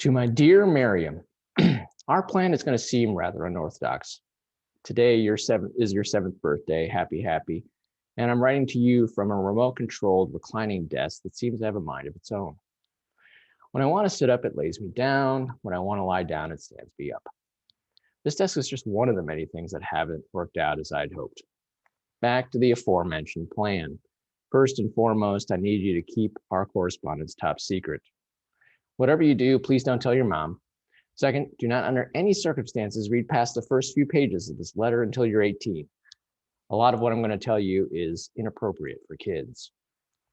To my dear Miriam, our plan is going to seem rather unorthodox. Today is your seventh birthday. Happy, happy. And I'm writing to you from a remote controlled reclining desk that seems to have a mind of its own. When I want to sit up, it lays me down. When I want to lie down, it stands me up. This desk is just one of the many things that haven't worked out as I'd hoped. Back to the aforementioned plan. First and foremost, I need you to keep our correspondence top secret. Whatever you do, please don't tell your mom. Second, do not under any circumstances read past the first few pages of this letter until you're 18. A lot of what I'm going to tell you is inappropriate for kids.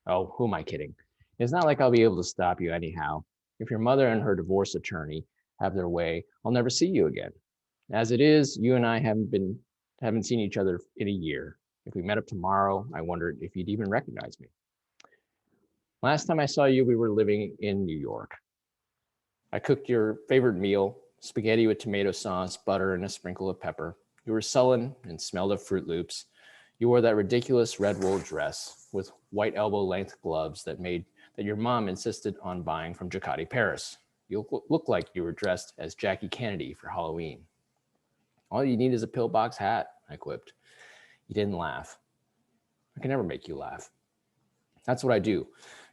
Oh, who am I kidding? It's not like I'll be able to stop you anyhow. If your mother and her divorce attorney have their way, I'll never see you again. As it is, you and I haven't seen each other in a year. If we met up tomorrow, I wondered if you'd even recognize me. Last time I saw you, we were living in New York. I cooked your favorite meal, spaghetti with tomato sauce, butter, and a sprinkle of pepper. You were sullen and smelled of Fruit Loops. You wore that ridiculous red wool dress with white elbow-length gloves that your mom insisted on buying from Jacati, Paris. You look like you were dressed as Jackie Kennedy for Halloween. All you need is a pillbox hat, I quipped. You didn't laugh. I can never make you laugh. That's what I do,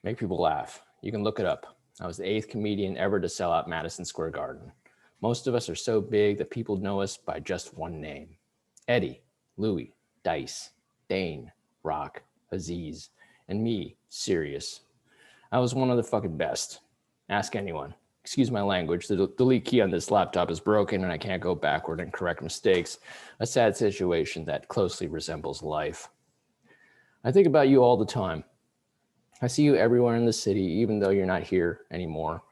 make people laugh. You can look it up. I was the 8th comedian ever to sell out Madison Square Garden. Most of us are so big that people know us by just one name. Eddie, Louie, Dice, Dane, Rock, Aziz, and me, Sirius. I was one of the fucking best. Ask anyone. Excuse my language, the delete key on this laptop is broken and I can't go backward and correct mistakes. A sad situation that closely resembles life. I think about you all the time. I see you everywhere in the city, even though you're not here anymore.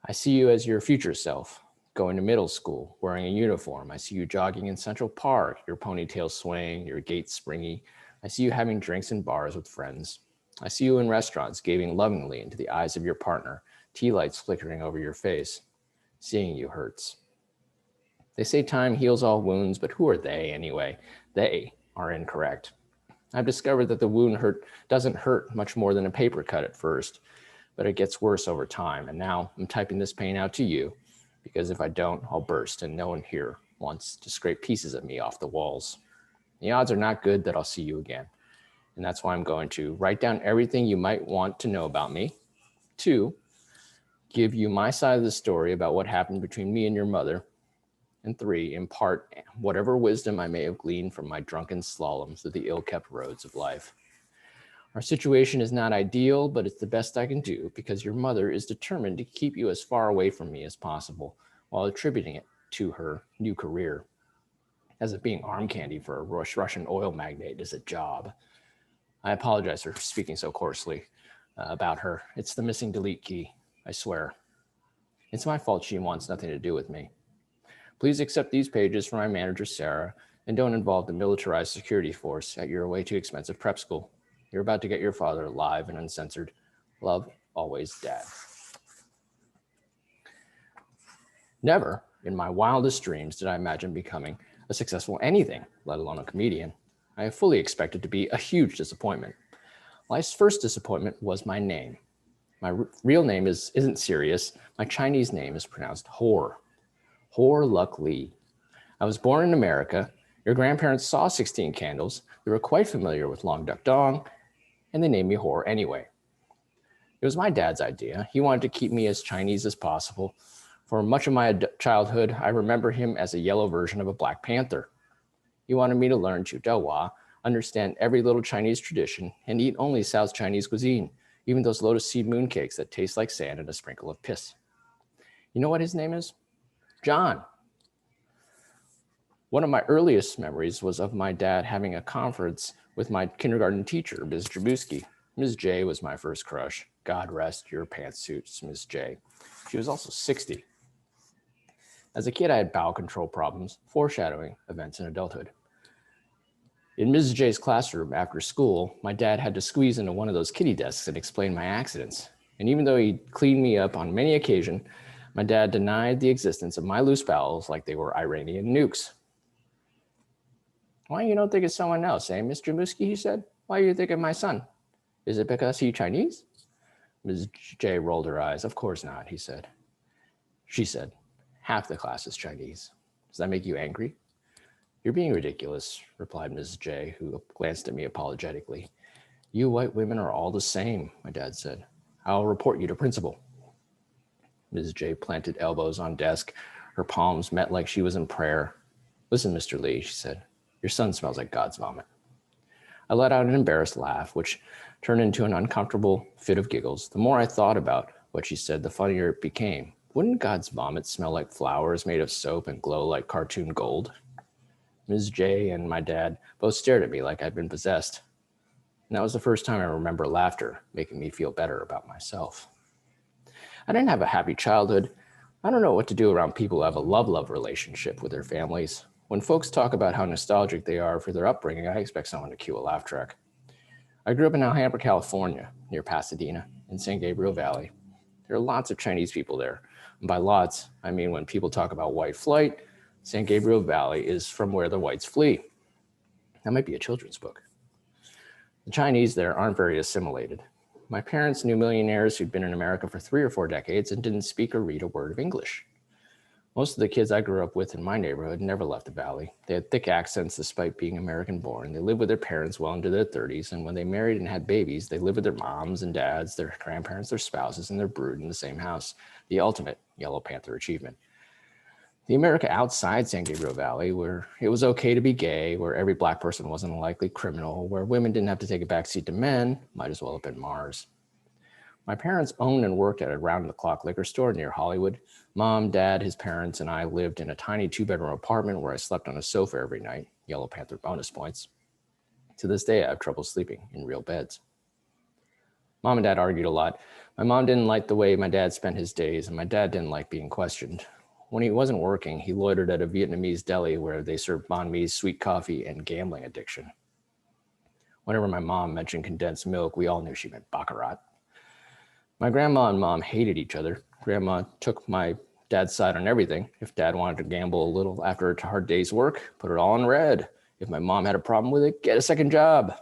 I see you as your future self, going to middle school, wearing a uniform. I see you jogging in Central Park, your ponytail swaying, your gait springy. I see you having drinks in bars with friends. I see you in restaurants, gazing lovingly into the eyes of your partner, tea lights flickering over your face. Seeing you hurts. They say time heals all wounds, but who are they anyway? They are incorrect. I've discovered that the wound doesn't hurt much more than a paper cut at first, but it gets worse over time. And now I'm typing this pain out to you because if I don't, I'll burst and no one here wants to scrape pieces of me off the walls. The odds are not good that I'll see you again. And that's why I'm going to write down everything you might want to know about me. 2, give you my side of the story about what happened between me and your mother. And 3, impart whatever wisdom I may have gleaned from my drunken slalom through the ill-kept roads of life. Our situation is not ideal, but it's the best I can do because your mother is determined to keep you as far away from me as possible while attributing it to her new career. As if being arm candy for a Russian oil magnate is a job. I apologize for speaking so coarsely about her. It's the missing delete key, I swear. It's my fault she wants nothing to do with me. Please accept these pages from my manager, Sarah, and don't involve the militarized security force at your way too expensive prep school. You're about to get your father live and uncensored. Love, always, Dad. Never in my wildest dreams did I imagine becoming a successful anything, let alone a comedian. I fully expected to be a huge disappointment. Life's first disappointment was my name. My real name isn't Sirius. My Chinese name is pronounced Hor. Hor Luck Lee. I was born in America. Your grandparents saw 16 Candles. They were quite familiar with Long Duck Dong, and they named me Hor anyway. It was my dad's idea. He wanted to keep me as Chinese as possible. For much of my childhood, I remember him as a yellow version of a Black Panther. He wanted me to learn Chudahua, understand every little Chinese tradition, and eat only South Chinese cuisine, even those lotus seed mooncakes that taste like sand and a sprinkle of piss. You know what his name is? John. One of my earliest memories was of my dad having a conference with my kindergarten teacher, Ms. Jabuski. Ms. J was my first crush. God rest your pantsuits, Ms. J. She was also 60. As a kid, I had bowel control problems, foreshadowing events in adulthood. In Ms. J's classroom after school, my dad had to squeeze into one of those kiddie desks and explain my accidents. And even though he cleaned me up on many occasions, my dad denied the existence of my loose bowels like they were Iranian nukes. Why you don't think it's someone else, eh, Mr. Muskie, he said. Why you think of my son? Is it because he's Chinese? Ms. J rolled her eyes. Of course not, he said. She said, half the class is Chinese. Does that make you angry? You're being ridiculous, replied Mrs. J, who glanced at me apologetically. You white women are all the same, my dad said. I'll report you to principal. Mrs. J planted elbows on desk. Her palms met like she was in prayer. Listen, Mr. Lee, she said, your son smells like God's vomit. I let out an embarrassed laugh, which turned into an uncomfortable fit of giggles. The more I thought about what she said, the funnier it became. Wouldn't God's vomit smell like flowers made of soap and glow like cartoon gold? Ms. J and my dad both stared at me like I'd been possessed. And that was the first time I remember laughter making me feel better about myself. I didn't have a happy childhood. I don't know what to do around people who have a love-love relationship with their families. When folks talk about how nostalgic they are for their upbringing, I expect someone to cue a laugh track. I grew up in Alhambra, California, near Pasadena, in San Gabriel Valley. There are lots of Chinese people there. And by lots, I mean when people talk about white flight, San Gabriel Valley is from where the whites flee. That might be a children's book. The Chinese there aren't very assimilated. My parents knew millionaires who'd been in America for 3 or 4 decades and didn't speak or read a word of English. Most of the kids I grew up with in my neighborhood never left the valley. They had thick accents despite being American born. They lived with their parents well into their 30s, and when they married and had babies, they lived with their moms and dads, their grandparents, their spouses, and their brood in the same house. The ultimate Yellow Panther achievement. The America outside San Gabriel Valley, where it was okay to be gay, where every black person wasn't a likely criminal, where women didn't have to take a backseat to men, might as well have been Mars. My parents owned and worked at a round-the-clock liquor store near Hollywood. Mom, Dad, his parents, and I lived in a tiny 2-bedroom apartment where I slept on a sofa every night. Yellow Panther bonus points. To this day, I have trouble sleeping in real beds. Mom and Dad argued a lot. My mom didn't like the way my dad spent his days, and my dad didn't like being questioned. When he wasn't working, he loitered at a Vietnamese deli where they served banh mi, sweet coffee, and gambling addiction. Whenever my mom mentioned condensed milk, we all knew she meant baccarat. My grandma and mom hated each other. Grandma took my dad's side on everything. If dad wanted to gamble a little after a hard day's work, put it all in red. If my mom had a problem with it, get a second job.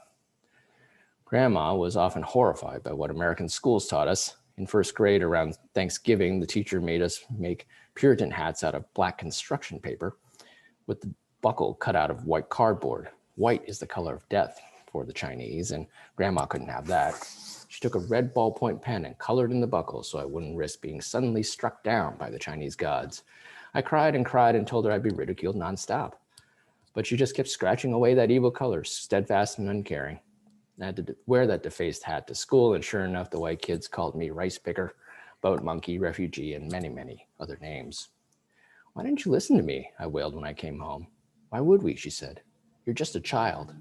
Grandma was often horrified by what American schools taught us. In first grade around Thanksgiving, the teacher made us make Puritan hats out of black construction paper with the buckle cut out of white cardboard. White is the color of death for the Chinese, and Grandma couldn't have that. She took a red ballpoint pen and colored in the buckle so I wouldn't risk being suddenly struck down by the Chinese gods. I cried and cried and told her I'd be ridiculed nonstop. But she just kept scratching away that evil color, steadfast and uncaring. I had to wear that defaced hat to school, and sure enough, the white kids called me rice picker, boat monkey, refugee, and many, many other names. Why didn't you listen to me? I wailed when I came home. Why would we? She said. You're just a child.